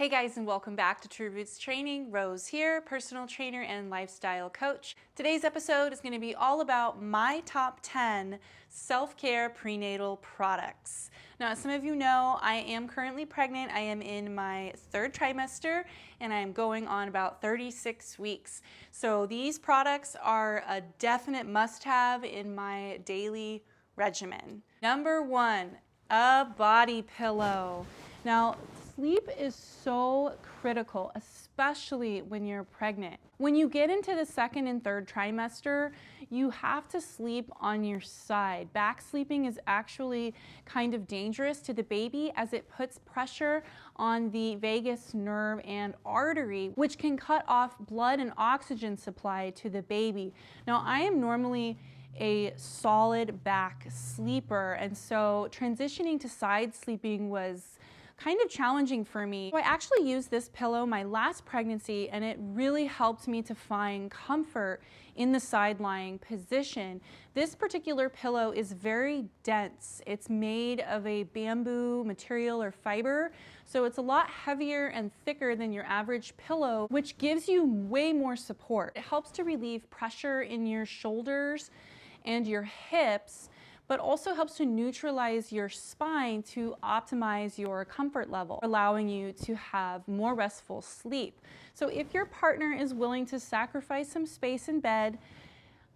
Hey guys, and welcome back to True Roots Training. Rose here, personal trainer and lifestyle coach. Today's episode is going to be all about my top 10 self-care prenatal products. Now, as some of you know, I am currently pregnant. I am in my third trimester and I am going on about 36 weeks. So these products are a definite must-have in my daily regimen. Number one, a body pillow. Now, sleep is so critical, especially when you're pregnant. When you get into the second and third trimester, you have to sleep on your side. Back sleeping is actually kind of dangerous to the baby as it puts pressure on the vagus nerve and artery, which can cut off blood and oxygen supply to the baby. Now, I am normally a solid back sleeper, and so transitioning to side sleeping was kind of challenging for me. So I actually used this pillow my last pregnancy and it really helped me to find comfort in the side lying position. This particular pillow is very dense. It's made of a bamboo material or fiber, so it's a lot heavier and thicker than your average pillow, which gives you way more support. It helps to relieve pressure in your shoulders and your hips, but also helps to neutralize your spine to optimize your comfort level, allowing you to have more restful sleep. So if your partner is willing to sacrifice some space in bed,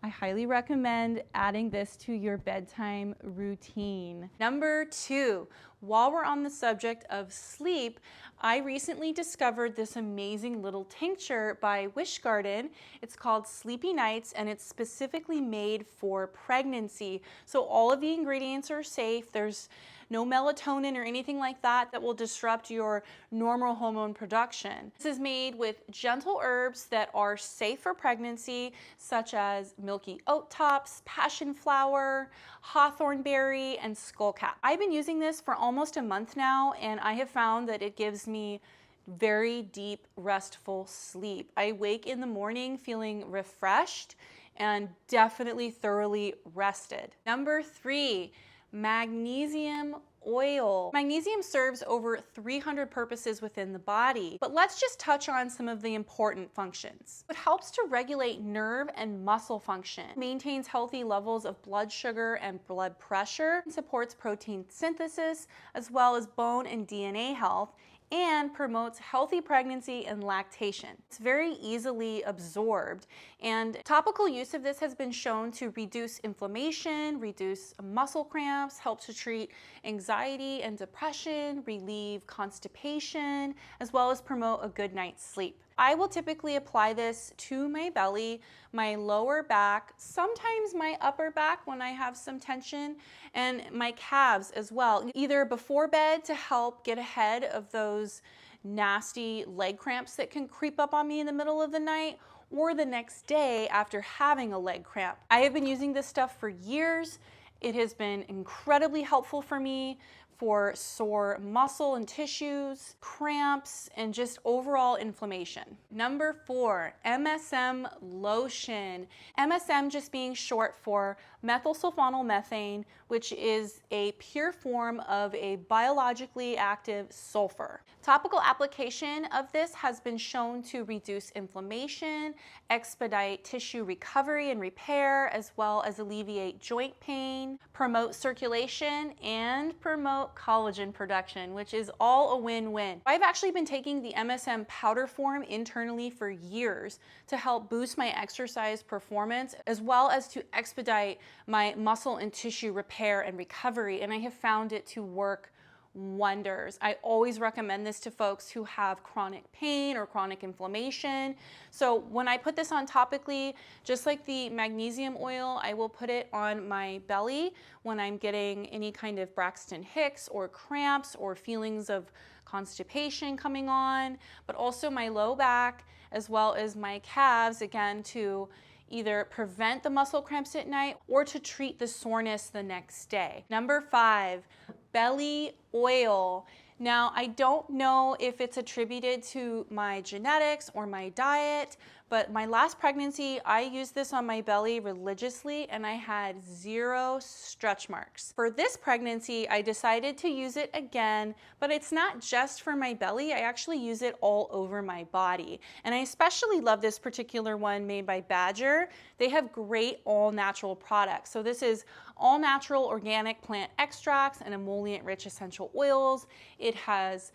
I highly recommend adding this to your bedtime routine. Number two, while we're on the subject of sleep, I recently discovered this amazing little tincture by Wish Garden. It's called Sleepy Nights and it's specifically made for pregnancy. So all of the ingredients are safe. There's no melatonin or anything like that that will disrupt your normal hormone production. This is made with gentle herbs that are safe for pregnancy, such as milky oat tops, passion flower, hawthorn berry, and skullcap. I've been using this for almost a month now, and I have found that it gives me very deep, restful sleep. I wake in the morning feeling refreshed and definitely thoroughly rested. Number three, magnesium oil. Magnesium serves over 300 purposes within the body, but let's just touch on some of the important functions. It helps to regulate nerve and muscle function, maintains healthy levels of blood sugar and blood pressure, and supports protein synthesis, as well as bone and DNA health, and promotes healthy pregnancy and lactation. It's very easily absorbed, and topical use of this has been shown to reduce inflammation, reduce muscle cramps, help to treat anxiety and depression, relieve constipation, as well as promote a good night's sleep. I will typically apply this to my belly, my lower back, sometimes my upper back when I have some tension, and my calves as well, either before bed to help get ahead of those nasty leg cramps that can creep up on me in the middle of the night, or the next day after having a leg cramp. I have been using this stuff for years. It has been incredibly helpful for me for sore muscle and tissues, cramps, and just overall inflammation. Number four, MSM Lotion. MSM just being short for methylsulfonylmethane, which is a pure form of a biologically active sulfur. Topical application of this has been shown to reduce inflammation, expedite tissue recovery and repair, as well as alleviate joint pain, promote circulation, and promote collagen production, which is all a win-win. I've actually been taking the MSM powder form internally for years to help boost my exercise performance, as well as to expedite my muscle and tissue repair and recovery, and I have found it to work wonders. I always recommend this to folks who have chronic pain or chronic inflammation. So when I put this on topically, just like the magnesium oil, I will put it on my belly when I'm getting any kind of Braxton Hicks or cramps or feelings of constipation coming on, but also my low back as well as my calves, again, to either prevent the muscle cramps at night or to treat the soreness the next day. Number five, belly oil. Now, I don't know if it's attributed to my genetics or my diet, but my last pregnancy, I used this on my belly religiously and I had 0 stretch marks. For this pregnancy, I decided to use it again, but it's not just for my belly. I actually use it all over my body. And I especially love this particular one made by Badger. They have great all natural products. So this is all natural organic plant extracts and emollient-rich essential oils. It has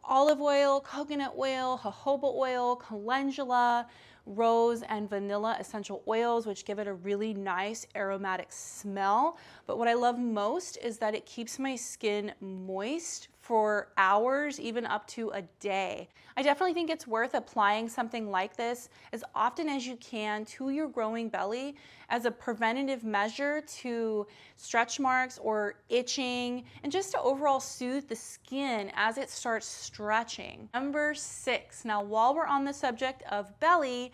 olive oil, coconut oil, jojoba oil, calendula, rose, and vanilla essential oils, which give it a really nice aromatic smell. But what I love most is that it keeps my skin moist for hours, even up to a day. I definitely think it's worth applying something like this as often as you can to your growing belly as a preventative measure to stretch marks or itching, and just to overall soothe the skin as it starts stretching. Number 6, now while we're on the subject of belly,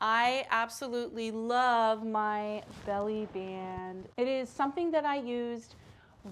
I absolutely love my belly band. It is something that I used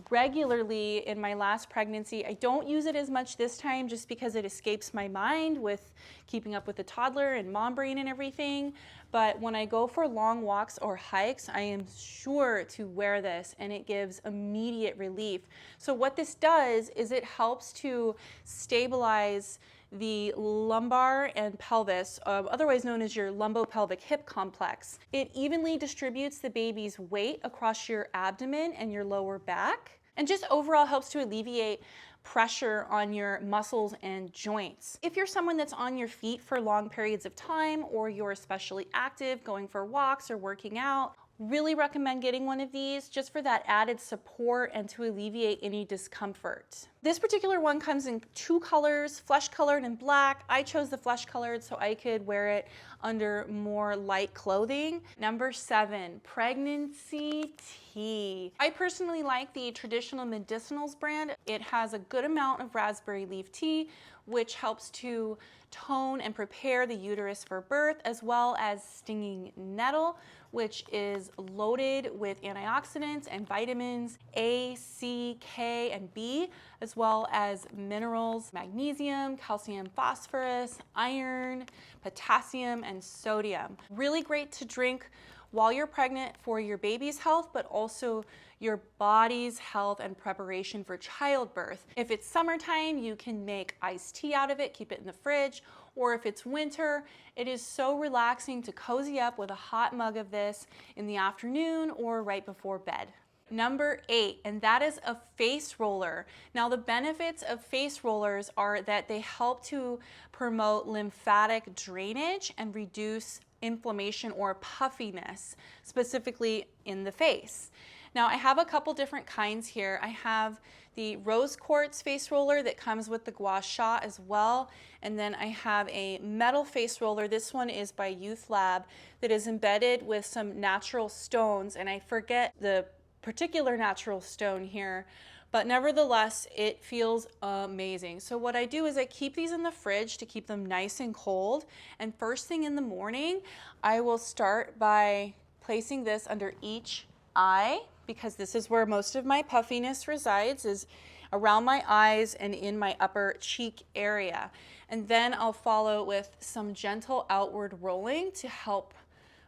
regularly in my last pregnancy. I don't use it as much this time just because it escapes my mind with keeping up with the toddler and mom brain and everything. But when I go for long walks or hikes, I am sure to wear this and it gives immediate relief. So what this does is it helps to stabilize the lumbar and pelvis, otherwise known as your lumbopelvic hip complex. It evenly distributes the baby's weight across your abdomen and your lower back, and just overall helps to alleviate pressure on your muscles and joints. If you're someone that's on your feet for long periods of time, or you're especially active going for walks or working out, really recommend getting one of these just for that added support and to alleviate any discomfort. This particular one comes in 2 colors, flesh colored and black. I chose the flesh colored so I could wear it under more light clothing. Number 7, pregnancy tea. I personally like the Traditional Medicinals brand. It has a good amount of raspberry leaf tea, which helps to tone and prepare the uterus for birth, as well as stinging nettle, which is loaded with antioxidants and vitamins A, C, K, and B, as well as minerals, magnesium, calcium, phosphorus, iron, potassium, and sodium. Really great to drink while you're pregnant for your baby's health, but also your body's health and preparation for childbirth. If it's summertime, you can make iced tea out of it, keep it in the fridge, or if it's winter, it is so relaxing to cozy up with a hot mug of this in the afternoon or right before bed. Number 8, and that is a face roller. Now the benefits of face rollers are that they help to promote lymphatic drainage and reduce inflammation or puffiness, specifically in the face. Now I have a couple different kinds here. I have the rose quartz face roller that comes with the gua sha as well, and then I have a metal face roller. This one is by Youth Lab that is embedded with some natural stones, and I forget the particular natural stone here, but nevertheless it feels amazing. So what I do is I keep these in the fridge to keep them nice and cold, and first thing in the morning I will start by placing this under each eye, because this is where most of my puffiness resides, is around my eyes and in my upper cheek area. And then I'll follow with some gentle outward rolling to help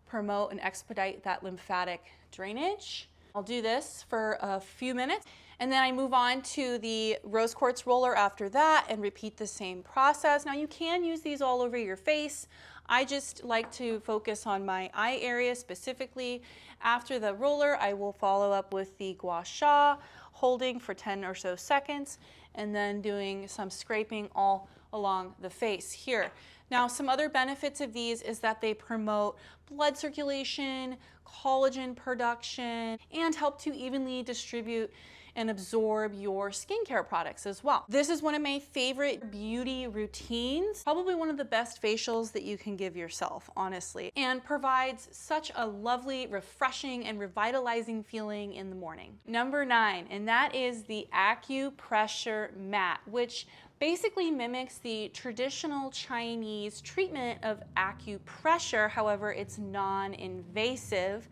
promote and expedite that lymphatic drainage. I'll do this for a few minutes, and then I move on to the rose quartz roller after that and repeat the same process. Now you can use these all over your face. I just like to focus on my eye area specifically. After the roller, I will follow up with the gua sha, holding for 10 or so seconds, and then doing some scraping all along the face here. Now, some other benefits of these is that they promote blood circulation, collagen production, and help to evenly distribute and absorb your skincare products as well. This is one of my favorite beauty routines, probably one of the best facials that you can give yourself, honestly, and provides such a lovely, refreshing, and revitalizing feeling in the morning. Number 9, and that is the Acupressure Mat, which basically mimics the traditional Chinese treatment of acupressure. However, it's non-invasive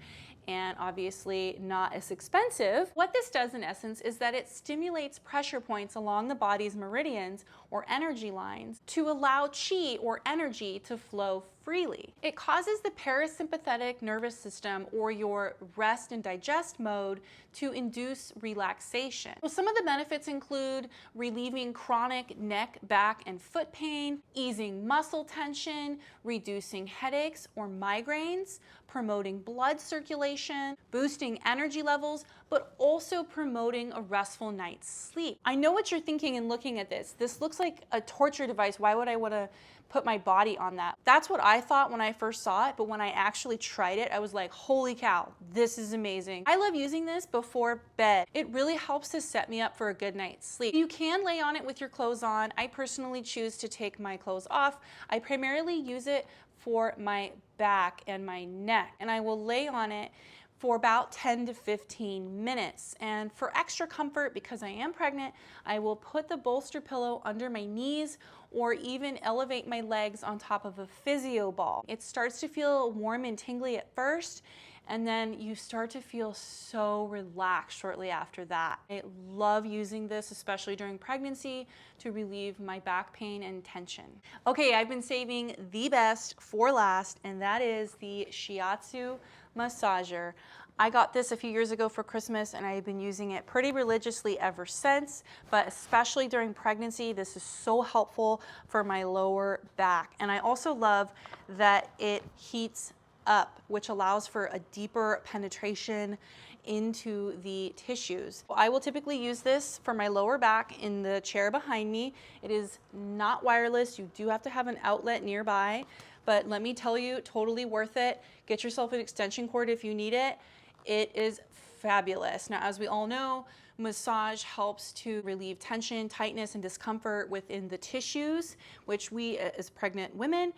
and obviously not as expensive. What this does in essence is that it stimulates pressure points along the body's meridians or energy lines to allow chi or energy to flow freely. It causes the parasympathetic nervous system, or your rest and digest mode, to induce relaxation. Well, some of the benefits include relieving chronic neck, back, and foot pain, easing muscle tension, reducing headaches or migraines, promoting blood circulation, boosting energy levels, but also promoting a restful night's sleep. I know what you're thinking in looking at this. This looks like a torture device. Why would I want to put my body on that? That's what I thought when I first saw it, but when I actually tried it, I was like, holy cow, this is amazing. I love using this before bed. It really helps to set me up for a good night's sleep. You can lay on it with your clothes on. I personally choose to take my clothes off. I primarily use it for my back and my neck, and I will lay on it for about 10 to 15 minutes. And for extra comfort, because I am pregnant, I will put the bolster pillow under my knees or even elevate my legs on top of a physio ball. It starts to feel warm and tingly at first, and then you start to feel so relaxed shortly after that. I love using this, especially during pregnancy, to relieve my back pain and tension. Okay, I've been saving the best for last, and that is the Shiatsu Massager. I got this a few years ago for Christmas, and I've been using it pretty religiously ever since, but especially during pregnancy, this is so helpful for my lower back. And I also love that it heats up, which allows for a deeper penetration into the tissues. I will typically use this for my lower back in the chair behind me. It is not wireless. You do have to have an outlet nearby, but let me tell you, totally worth it. Get yourself an extension cord if you need it. It is fabulous. Now, as we all know, massage helps to relieve tension, tightness, and discomfort within the tissues, which we as pregnant women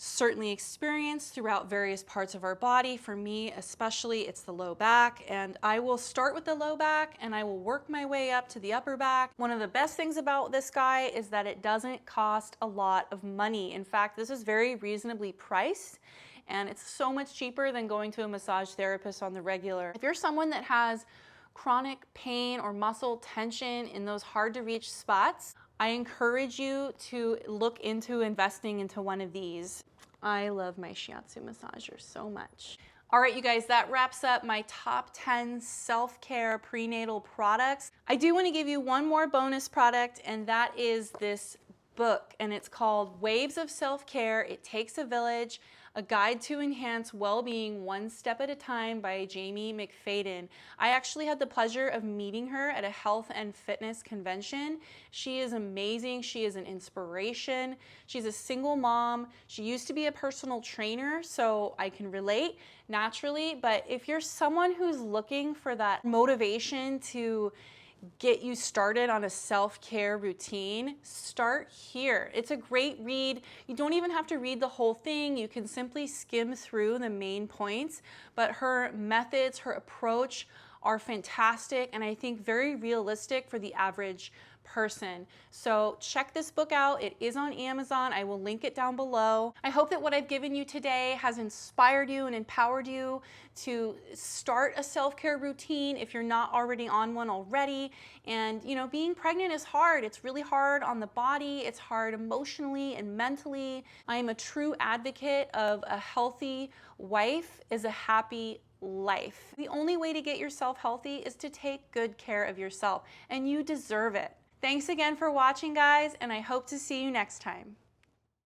certainly experience throughout various parts of our body. For me especially, it's the low back, and I will start with the low back and I will work my way up to the upper back. One of the best things about this guy is that it doesn't cost a lot of money. In fact, this is very reasonably priced, and it's so much cheaper than going to a massage therapist on the regular. If you're someone that has chronic pain or muscle tension in those hard to reach spots, I encourage you to look into investing into one of these. I love my Shiatsu Massager so much. All right, you guys, that wraps up my top 10 self-care prenatal products. I do want to give you one more bonus product, and that is this book, and it's called Waves of Self-Care. It Takes a Village, A Guide to Enhance Well-Being One Step at a Time by Jamie McFadden. I actually had the pleasure of meeting her at a health and fitness convention. She is amazing. She is an inspiration. She's a single mom. She used to be a personal trainer, so I can relate naturally. But if you're someone who's looking for that motivation to get you started on a self-care routine, start here. It's a great read. You don't even have to read the whole thing. You can simply skim through the main points, but her methods, her approach are fantastic, and I think very realistic for the average person. So check this book out. It is on Amazon. I will link it down below. I hope that what I've given you today has inspired you and empowered you to start a self-care routine if you're not already on one already. And you know, being pregnant is hard. It's really hard on the body. It's hard emotionally and mentally. I am a true advocate of a healthy wife is a happy life. The only way to get yourself healthy is to take good care of yourself, and you deserve it. Thanks again for watching, guys, and I hope to see you next time.